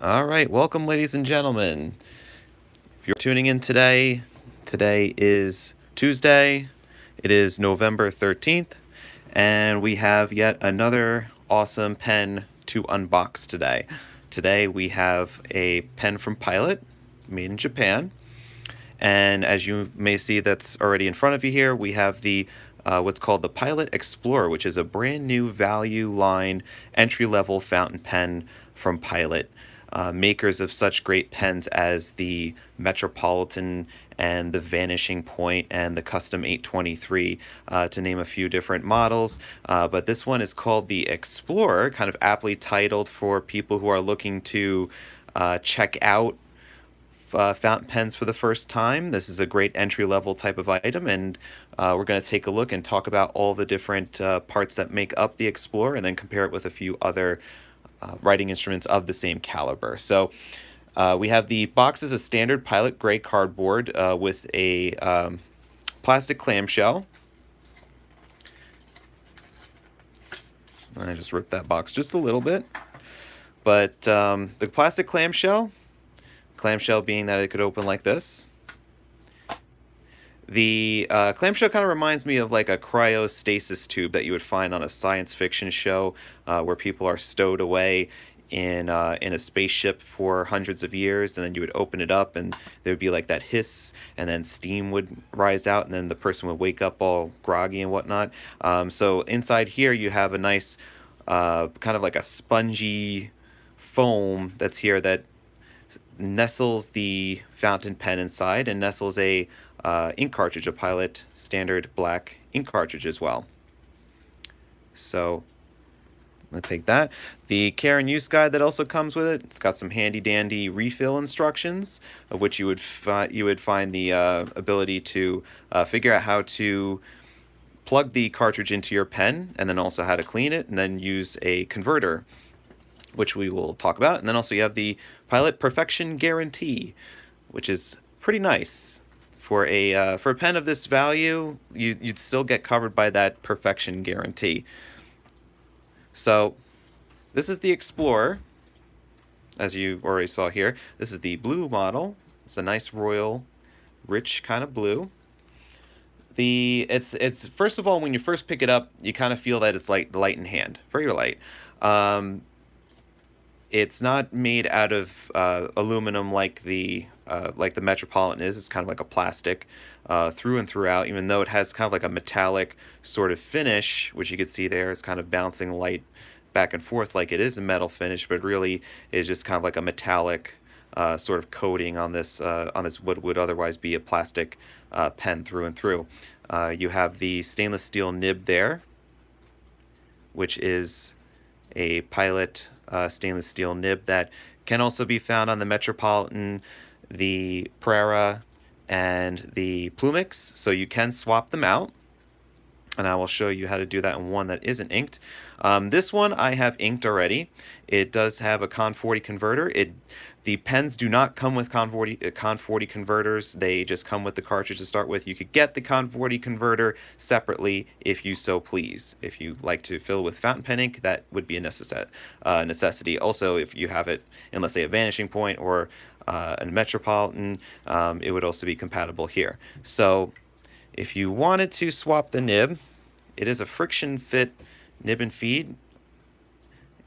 All right, welcome, ladies and gentlemen. If you're tuning in today, today is Tuesday. It is November 13th, and we have yet another awesome pen to unbox today. Today we have a pen from Pilot, made in Japan. And as you may see, that's already in front of you here, we have the what's called the Pilot Explorer, which is a brand new value line entry-level fountain pen from Pilot, makers of such great pens as the Metropolitan and the Vanishing Point and the Custom 823, to name a few different models. But this one is called the Explorer, kind of aptly titled for people who are looking to check out fountain pens for the first time. This is a great entry-level type of item, and we're going to take a look and talk about all the different parts that make up the Explorer, and then compare it with a few other writing instruments of the same caliber. So we have the box is a standard Pilot gray cardboard with a plastic clamshell. And I just ripped that box just a little bit. But the plastic clamshell being that it could open like this. The clamshell kind of reminds me of like a cryostasis tube that you would find on a science fiction show where people are stowed away in a spaceship for hundreds of years, and then you would open it up and there would be like that hiss, and then steam would rise out, and then the person would wake up all groggy and whatnot. So inside here you have a nice kind of like a spongy foam that's here that nestles the fountain pen inside, and nestles a ink cartridge, a Pilot standard black ink cartridge as well. So I'll take that. The care and use guide that also comes with it. It's got some handy dandy refill instructions, of which you would find the ability to figure out how to plug the cartridge into your pen, and then also how to clean it, and then use a converter, which we will talk about. And then also you have the Pilot Perfection Guarantee, which is pretty nice. For a pen of this value, you'd still get covered by that perfection guarantee. So this is the Explorer, as you already saw here. This is the blue model. It's a nice royal, rich kind of blue. It's first of all, when you first pick it up, you kind of feel that it's light in hand, very light. It's not made out of aluminum like the Metropolitan is. It's kind of like a plastic through and throughout, even though it has kind of like a metallic sort of finish, which you can see there. It's kind of bouncing light back and forth like it is a metal finish, but really is just kind of like a metallic sort of coating on this what would otherwise be a plastic pen through and through. You have the stainless steel nib there, which is a Pilot stainless steel nib that can also be found on the Metropolitan, the Prera, and the Plumix, so you can swap them out, and I will show you how to do that in one that isn't inked. This one I have inked already. It does have a Con 40 converter. The pens do not come with Con 40 converters. They just come with the cartridge to start with. You could get the Con 40 converter separately if you so please. If you like to fill with fountain pen ink, that would be a necessity. Also, if you have it in, let's say, a Vanishing Point or a Metropolitan, it would also be compatible here. So if you wanted to swap the nib, it is a friction fit nib and feed.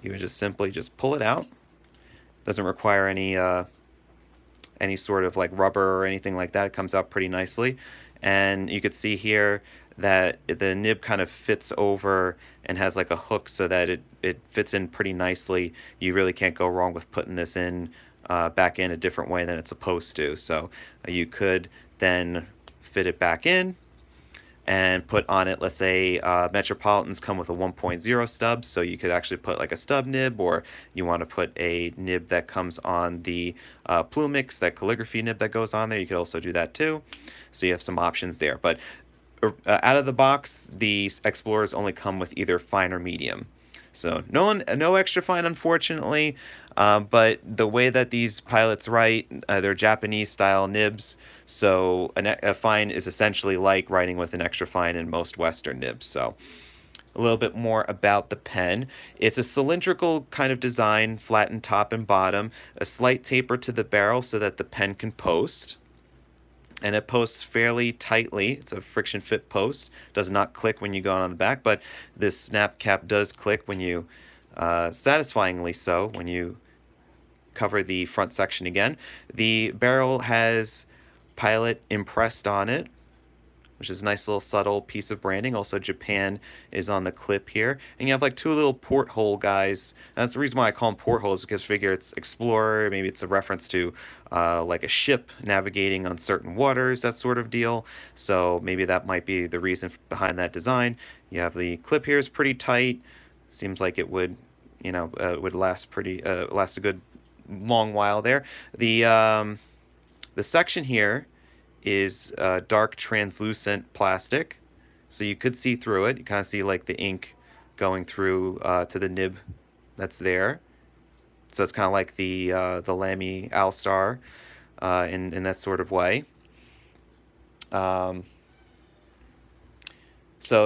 You would just simply pull it out. Doesn't require any sort of like rubber or anything like that. It comes out pretty nicely, and you could see here that the nib kind of fits over and has like a hook so that it fits in pretty nicely. You really can't go wrong with putting this in back in a different way than it's supposed to. So you could then fit it back in and put on it, let's say Metropolitans come with a 1.0 stub, so you could actually put like a stub nib, or you want to put a nib that comes on the Plumix, that calligraphy nib that goes on there, you could also do that too. So you have some options there. But out of the box, the Explorers only come with either fine or medium. So no extra fine, unfortunately, but the way that these Pilots write, they're Japanese-style nibs, so a fine is essentially like writing with an extra fine in most Western nibs. So a little bit more about the pen. It's a cylindrical kind of design, flattened top and bottom, a slight taper to the barrel so that the pen can post. And it posts fairly tightly. It's a friction fit post. Does not click when you go on the back, but this snap cap does click when you, satisfyingly so, when you cover the front section again. The barrel has Pilot impressed on it, which is a nice little subtle piece of branding. Also, Japan is on the clip here. And you have like two little porthole guys. And that's the reason why I call them portholes, because I figure it's Explorer. Maybe it's a reference to like a ship navigating on certain waters, that sort of deal. So maybe that might be the reason behind that design. You have the clip here is pretty tight. Seems like it would, would last last a good long while there. The section here is dark translucent plastic, so you could see through it. You kind of see like the ink going through to the nib that's there. So it's kind of like the Lamy All-Star in that sort of way. So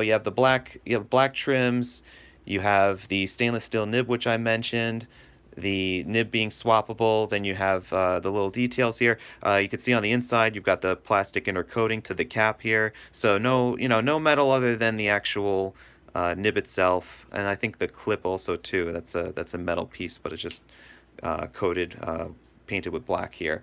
you have the black trims, you have the stainless steel nib, which I mentioned, the nib being swappable. Then you have the little details here. You can see on the inside you've got the plastic inner coating to the cap here. So no metal other than the actual nib itself, and I think the clip also too. That's a metal piece, but it's just coated, painted with black here.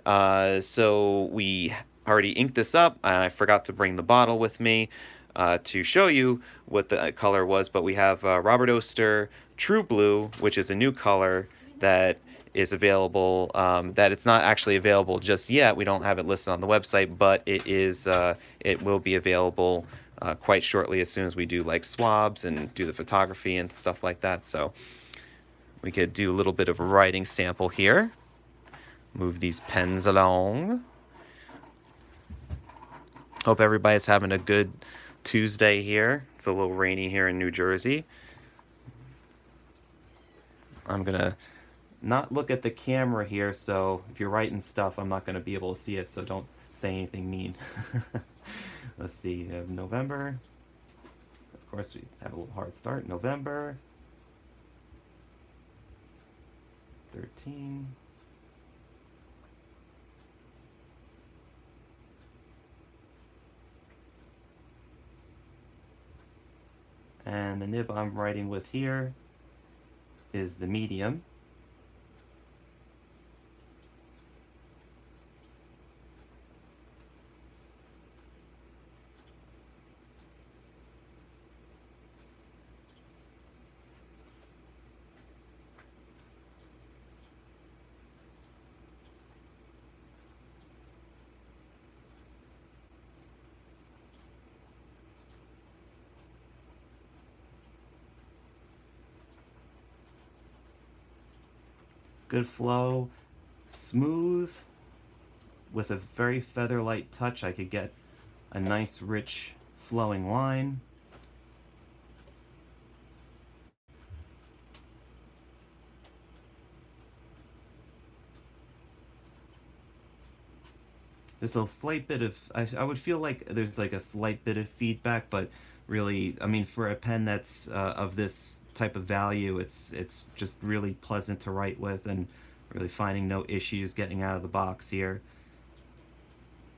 So we already inked this up, and I forgot to bring the bottle with me to show you what the color was, but we have Robert Oster True Blue, which is a new color that is available, that it's not actually available just yet. We don't have it listed on the website, but it will be available quite shortly, as soon as we do like swabs and do the photography and stuff like that. So we could do a little bit of a writing sample here. Move these pens along. Hope everybody's having a good Tuesday here. It's a little rainy here in New Jersey. I'm gonna not look at the camera here, so if you're writing stuff, I'm not gonna be able to see it, so don't say anything mean. Let's see, we have November. Of course, we have a little hard start. November 13. And the nib I'm writing with here is the medium. Good flow, smooth, with a very feather-light touch. I could get a nice, rich, flowing line. There's a slight bit of, I would feel like there's like a slight bit of feedback, but really, I mean, for a pen that's of this type of value, it's just really pleasant to write with, and really finding no issues getting out of the box here.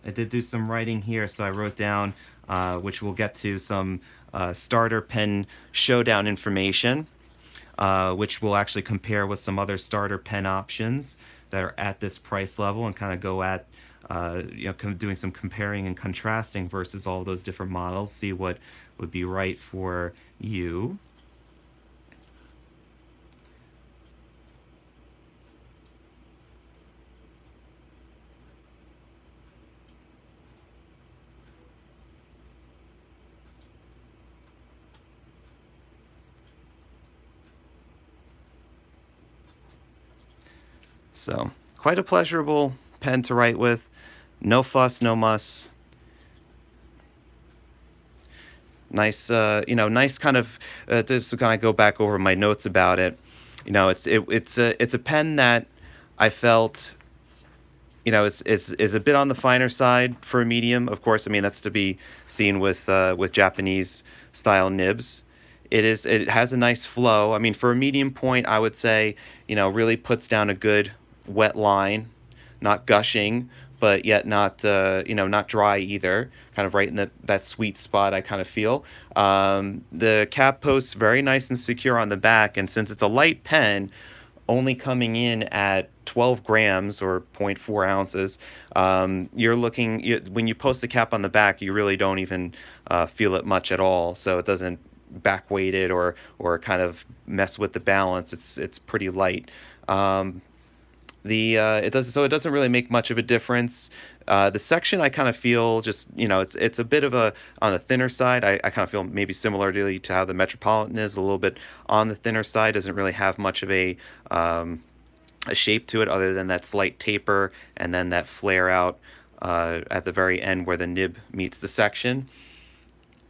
I did do some writing here, so I wrote down, which we'll get to, some starter pen showdown information, which we'll actually compare with some other starter pen options that are at this price level, and kind of go at doing some comparing and contrasting versus all those different models, see what would be right for you. So, quite a pleasurable pen to write with. No fuss, no muss. Nice, nice kind of, just to kind of go back over my notes about it. It's a pen that I felt, is a bit on the finer side for a medium. Of course, I mean, that's to be seen with Japanese style nibs. It has a nice flow. I mean, for a medium point, I would say, really puts down a good wet line, not gushing, but yet not not dry either. Kind of right in that sweet spot. I kind of feel. The cap post's very nice and secure on the back, and since it's a light pen, only coming in at 12 grams or zero point 0.4 ounces, when you post the cap on the back, you really don't even feel it much at all. So it doesn't back weight it or kind of mess with the balance. It's pretty light. It doesn't really make much of a difference. The section I kind of feel just it's a bit of a on the thinner side. I kind of feel maybe similarly to how the Metropolitan is a little bit on the thinner side. Doesn't really have much of a shape to it other than that slight taper and then that flare out at the very end where the nib meets the section.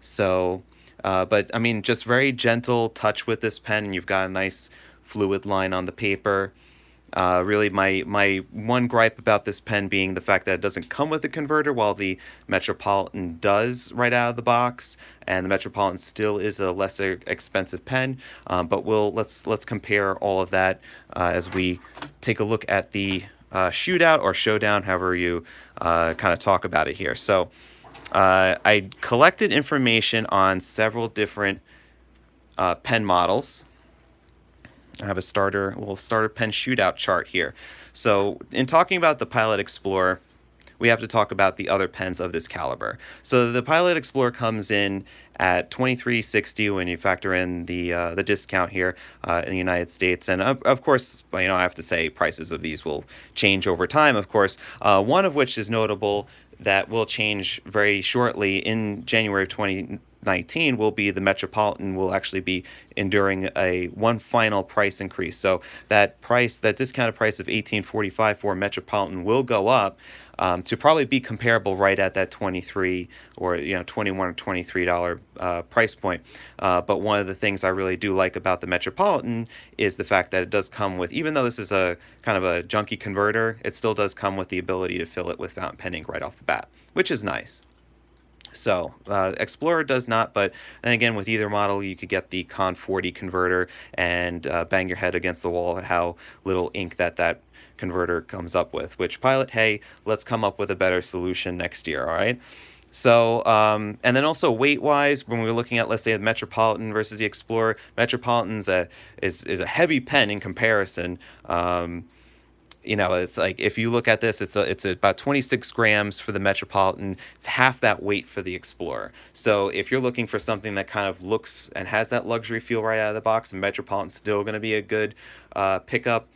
So, but I mean, just very gentle touch with this pen, and you've got a nice fluid line on the paper. Really, my one gripe about this pen being the fact that it doesn't come with a converter, while the Metropolitan does right out of the box, and the Metropolitan still is a lesser expensive pen. But let's compare all of that as we take a look at the shootout or showdown, however you kind of talk about it here. So I collected information on several different pen models. I have a little starter pen shootout chart here. So in talking about the Pilot Explorer, we have to talk about the other pens of this caliber. So the Pilot Explorer comes in at $23.60 when you factor in the discount here in the United States, and of course, I have to say prices of these will change over time. Of course, one of which is notable that will change very shortly in January of 2019 will be the Metropolitan will actually be enduring one final price increase. So that discounted price of $18.45 for Metropolitan will go up to probably be comparable right at that 23 or $21 or $23 price point. But one of the things I really do like about the Metropolitan is the fact that it does come with, even though this is a kind of a junky converter, it still does come with the ability to fill it with fountain pen ink right off the bat, which is nice. So Explorer does not, but then again, with either model, you could get the Con 40 converter and bang your head against the wall at how little ink that converter comes up with. Which Pilot, hey, let's come up with a better solution next year, all right? So, and then also weight-wise, when we're looking at, let's say, the Metropolitan versus the Explorer, Metropolitan's is a heavy pen in comparison. It's like if you look at this, it's about 26 grams for the Metropolitan. It's half that weight for the Explorer. So if you're looking for something that kind of looks and has that luxury feel right out of the box, the Metropolitan's still going to be a good pickup.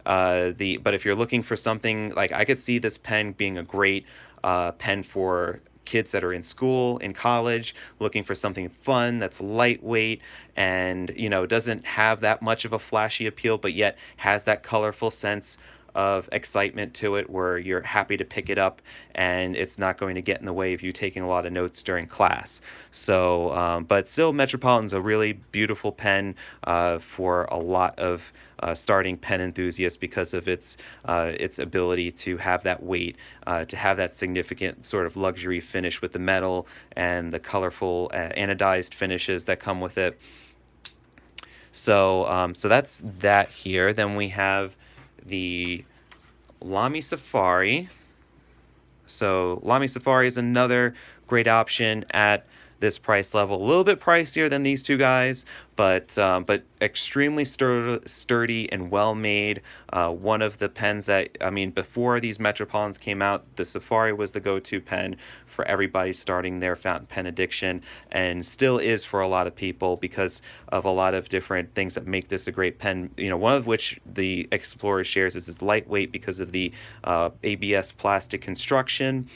But if you're looking for something like, I could see this pen being a great pen for kids that are in school, in college, looking for something fun that's lightweight and doesn't have that much of a flashy appeal, but yet has that colorful sense of excitement to it where you're happy to pick it up and it's not going to get in the way of you taking a lot of notes during class. So, but still, Metropolitan's a really beautiful pen for a lot of starting pen enthusiasts because of its ability to have that weight, to have that significant sort of luxury finish with the metal and the colorful anodized finishes that come with it. So, so that's that here. Then we have the Lommy Safari. So Lommy Safari is another great option at this price level. A little bit pricier than these two guys, but extremely sturdy and well made. One of the pens that, I mean, before these Metropolitans came out, the Safari was the go-to pen for everybody starting their fountain pen addiction, and still is for a lot of people because of a lot of different things that make this a great pen. One of which the Explorer shares is its lightweight because of the ABS plastic construction,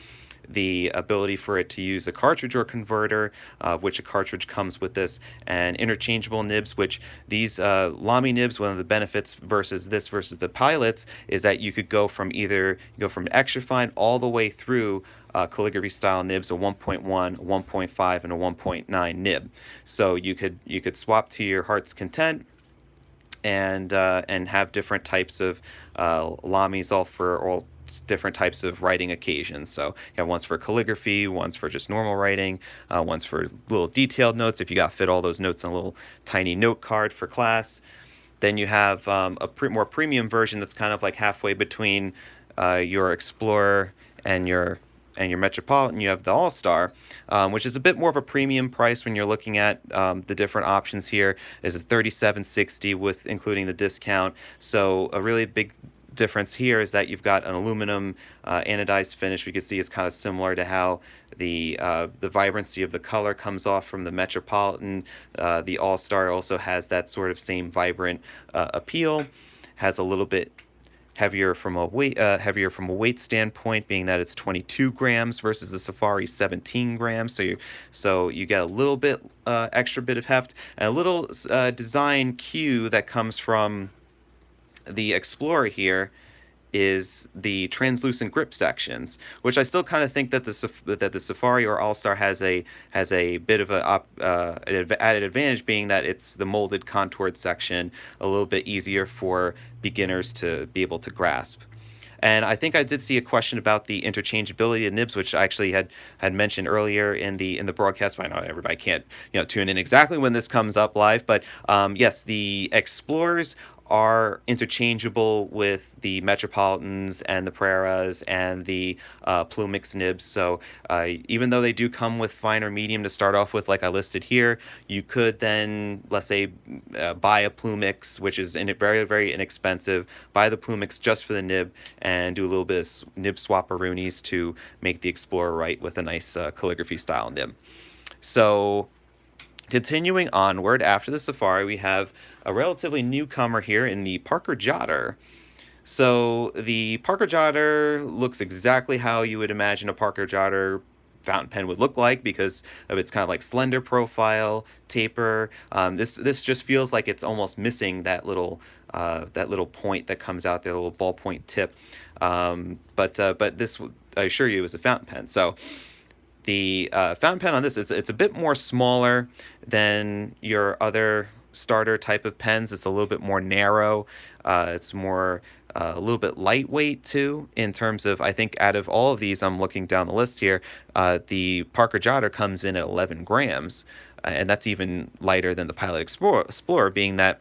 the ability for it to use a cartridge or converter, which a cartridge comes with this, and interchangeable nibs, which these Lommy nibs, one of the benefits versus the Pilots is that you could go from extra fine all the way through calligraphy style nibs, a 1.1, 1.5, and a 1.9 nib. So you could swap to your heart's content. and have different types of Lammys, all for all different types of writing occasions. So you have ones for calligraphy, ones for just normal writing, ones for little detailed notes if you got to fit all those notes in a little tiny note card for class. Then you have more premium version that's kind of like halfway between your Explorer and your Metropolitan. You have the All Star, which is a bit more of a premium price when you're looking at the different options here. Is a $37.60 with including the discount. So a really big difference here is that you've got an aluminum anodized finish. We can see it's kind of similar to how the vibrancy of the color comes off from the Metropolitan. The All Star also has that sort of same vibrant appeal. Has a little bit heavier from a weight standpoint, being that it's 22 grams versus the Safari 17 grams. So you get a little bit extra bit of heft and a little design cue that comes from the Explorer here is the translucent grip sections, which I still kind of think that the Safari or All Star has a bit of an added advantage, being that it's the molded contoured section, a little bit easier for beginners to be able to grasp. And I think I did see a question about the interchangeability of nibs, which I actually had mentioned earlier in the broadcast. But I know everybody can't tune in exactly when this comes up live, but yes, the Explorers are interchangeable with the Metropolitans and the Preras and the Plumix nibs. So even though they do come with fine or medium to start off with, like I listed here, you could then, let's say, buy a Plumix, which is very, very inexpensive, buy the Plumix just for the nib and do a little bit of nib swapperoonies to make the Explorer write with a nice calligraphy style nib. So continuing onward, after the Safari, we have a relatively newcomer here in the Parker Jotter. So the Parker Jotter looks exactly how you would imagine a Parker Jotter fountain pen would look like because of its kind of like slender profile, taper. This just feels like it's almost missing that little point that comes out there, the little ballpoint tip. But this, I assure you, is a fountain pen. So the fountain pen on this it's a bit more smaller than your other starter type of pens. It's a little bit more narrow. It's more a little bit lightweight too, in terms of, I think out of all of these, I'm looking down the list here, the Parker Jotter comes in at 11 grams, and that's even lighter than the Pilot Explorer, being that,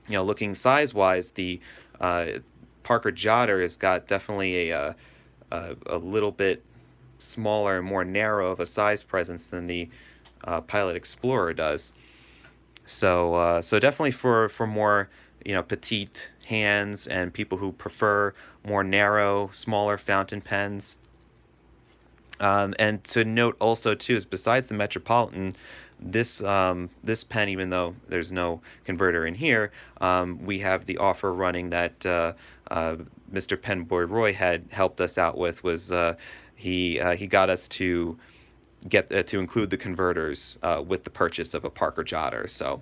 looking size-wise, the Parker Jotter has got definitely a little bit smaller and more narrow of a size presence than the Pilot Explorer does. So definitely for more petite hands and people who prefer more narrow, smaller fountain pens. And to note also too is, besides the Metropolitan, this pen, even though there's no converter in here, we have the offer running that Mr. Penboy Roy had helped us out with. Was he got us to include the converters with the purchase of a Parker Jotter. So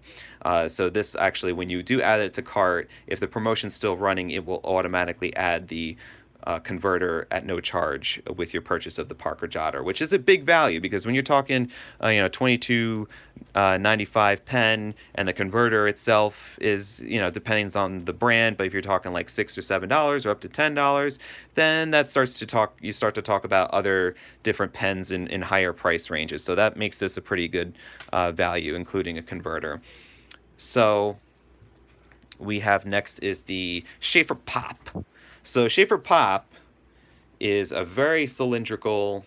this actually, when you do add it to cart, if the promotion's still running, it will automatically add the converter at no charge with your purchase of the Parker Jotter, which is a big value, because when you're talking $22.95 pen, and the converter itself is, depends on the brand, but if you're talking like $6 or $7 or up to $10, then you start to talk about other different pens in higher price ranges. So that makes this a pretty good value, including a converter. So we have next is the Shaffer Pop. So Shaffer Pop is a very cylindrical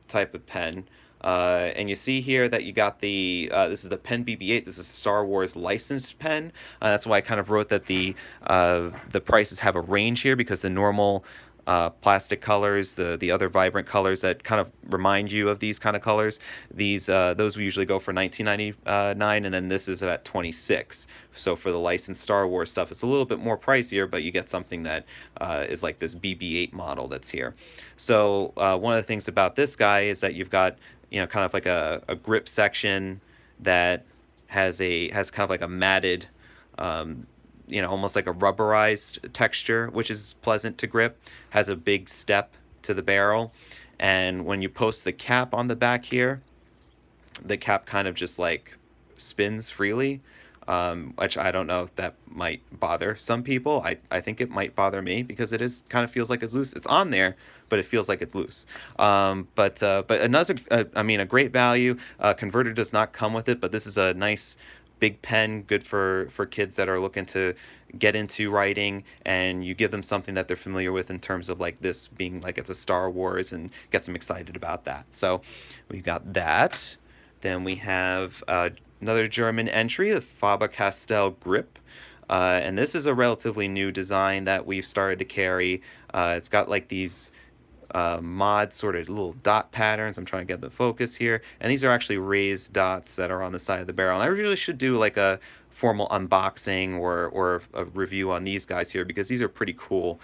type of pen. And you see here that you got this is the Pen BB-8. This is a Star Wars licensed pen. That's why I kind of wrote that the prices have a range here, because the normal plastic colors, the other vibrant colors that kind of remind you of these kind of colors, those we usually go for $19.99, and then this is at $26. So for the licensed Star Wars stuff, it's a little bit more pricier, but you get something that is like this BB-8 model that's here. So one of the things about this guy is that you've got kind of like a grip section that has kind of like a matted, almost like a rubberized texture, which is pleasant to grip, has a big step to the barrel. And when you post the cap on the back here, the cap kind of just like spins freely. which I don't know if that might bother some people. I think it might bother me because it is kind of feels like it's loose. It's on there, but it feels like it's loose. But another, I mean, a great value. Converter does not come with it, but this is a nice big pen, good for kids that are looking to get into writing, and you give them something that they're familiar with in terms of like this being like it's a Star Wars and gets them excited about that. So we got that. Then we have another German entry, the Faber-Castell Grip. And this is a relatively new design that we've started to carry. It's got like these mod sort of little dot patterns. I'm trying to get the focus here. And these are actually raised dots that are on the side of the barrel. And I really should do like a formal unboxing or a review on these guys here because these are pretty cool.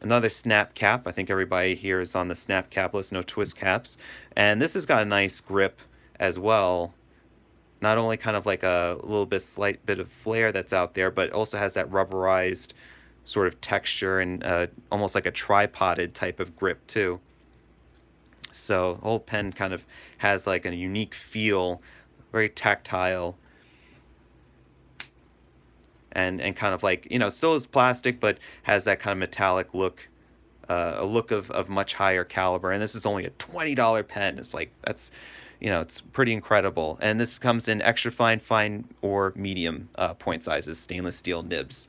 Another snap cap. I think everybody here is on the snap cap list, no twist caps. And this has got a nice grip as well. Not only kind of like a little bit slight bit of flare that's out there, but also has that rubberized sort of texture and almost like a tripoded type of grip too. So the whole pen kind of has like a unique feel, very tactile, and kind of like, you know, still is plastic, but has that kind of metallic look, a look of much higher caliber. And this is only a $20 pen. It's like, that's, you know, it's pretty incredible. And this comes in extra fine, fine, or medium point sizes, stainless steel nibs.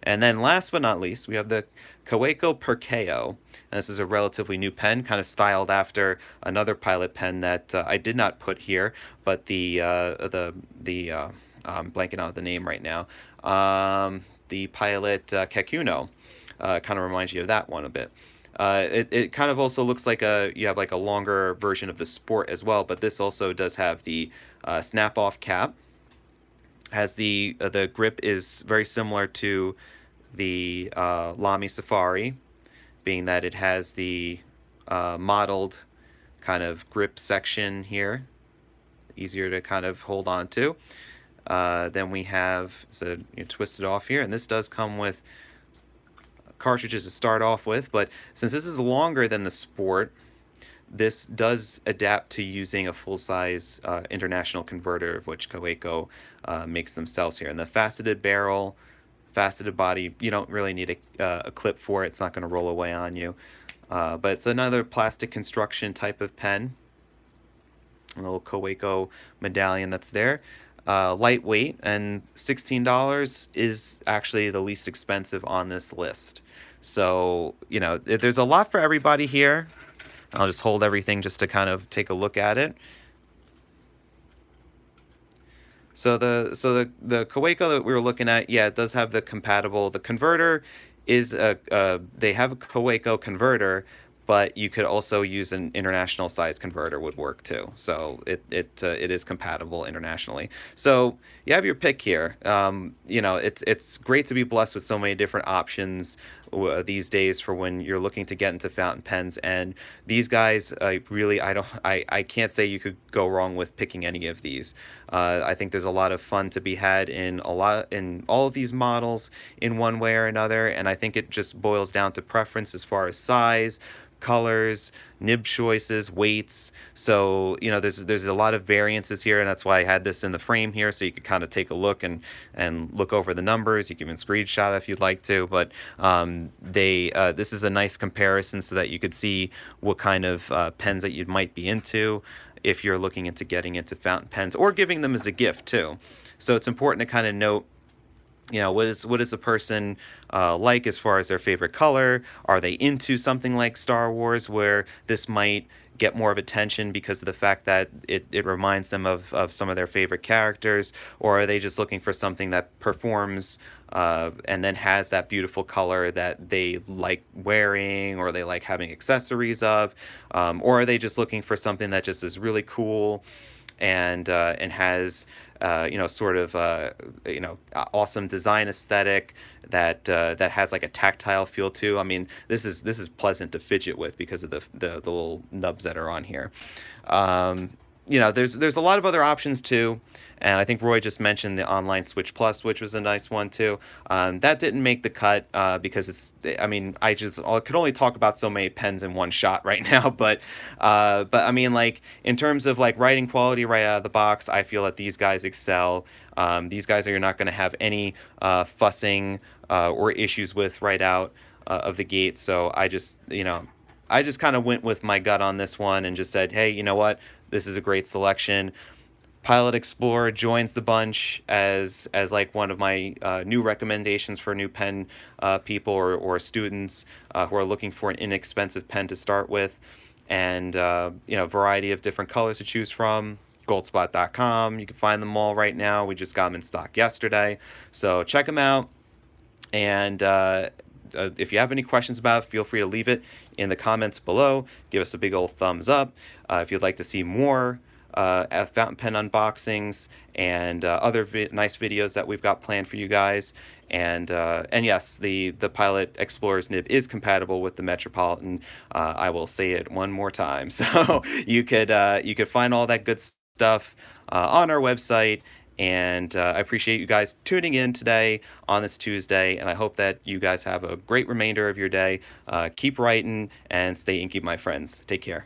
And then last but not least, we have the Kauai Koper Ko. And this is a relatively new pen, kind of styled after another Pilot pen that I did not put here, but I'm blanking out the name right now. The Pilot Kekuno kind of reminds you of that one a bit. It kind of also looks like you have like a longer version of the Sport as well, but this also does have the snap-off cap. Has the grip is very similar to the Lommy Safari, being that it has the modeled kind of grip section here, easier to kind of hold on to. Then we have, so you twist it off here, and this does come with cartridges to start off with, but since this is longer than the Sport, this does adapt to using a full-size international converter, of which Kauai Ko makes themselves here. And the faceted barrel, faceted body, you don't really need a clip for it. It's not going to roll away on you. But it's another plastic construction type of pen. A little Kauai Ko medallion that's there. Lightweight, and $16 is actually the least expensive on this list. So, you know, there's a lot for everybody here. I'll just hold everything just to kind of take a look at it. So the Kauai Ko that we were looking at, yeah, it does have the compatible. The converter is they have a Kauai Ko converter, but you could also use an international size converter would work too. So it is compatible internationally. So you have your pick here. You know, it's great to be blessed with so many different options these days for when you're looking to get into fountain pens. And these guys, I can't say you could go wrong with picking any of these. I think there's a lot of fun to be had in all of these models in one way or another. And I think it just boils down to preference as far as size, colors, nib choices, weights. So, you know, there's a lot of variances here, and that's why I had this in the frame here, so you could kind of take a look and look over the numbers. You can even screenshot if you'd like to, but this is a nice comparison so that you could see what kind of pens that you might be into if you're looking into getting into fountain pens or giving them as a gift too. So it's important to kind of note, you know, what is the person like as far as their favorite color? Are they into something like Star Wars, where this might get more of attention because of the fact that it reminds them of some of their favorite characters? Or are they just looking for something that performs and then has that beautiful color that they like wearing or they like having accessories of? Or are they just looking for something that just is really cool and has you know, sort of you know, awesome design aesthetic that has like a tactile feel too. I mean, this is pleasant to fidget with because of the little nubs that are on here. there's a lot of other options too, and I think Roy just mentioned the online Switch Plus, which was a nice one too. That didn't make the cut because I mean, I could only talk about so many pens in one shot right now, but I mean, like in terms of like writing quality right out of the box, I feel that these guys excel. These guys are you're not going to have any fussing or issues with right out of the gate. So I just kind of went with my gut on this one and just said, hey, you know what? This is a great selection. Pilot Explorer joins the bunch as like one of my new recommendations for new pen people or students who are looking for an inexpensive pen to start with, and variety of different colors to choose from. Goldspot.com. You can find them all right now. We just got them in stock yesterday, so check them out. And if you have any questions about it, feel free to leave it in the comments below. Give us a big old thumbs up. If you'd like to see more fountain pen unboxings and other nice videos that we've got planned for you guys. And yes, the Pilot Explorer's nib is compatible with the Metropolitan. I will say it one more time. So you could find all that good stuff on our website. And I appreciate you guys tuning in today on this Tuesday, and I hope that you guys have a great remainder of your day. Keep writing and stay inky, my friends. Take care.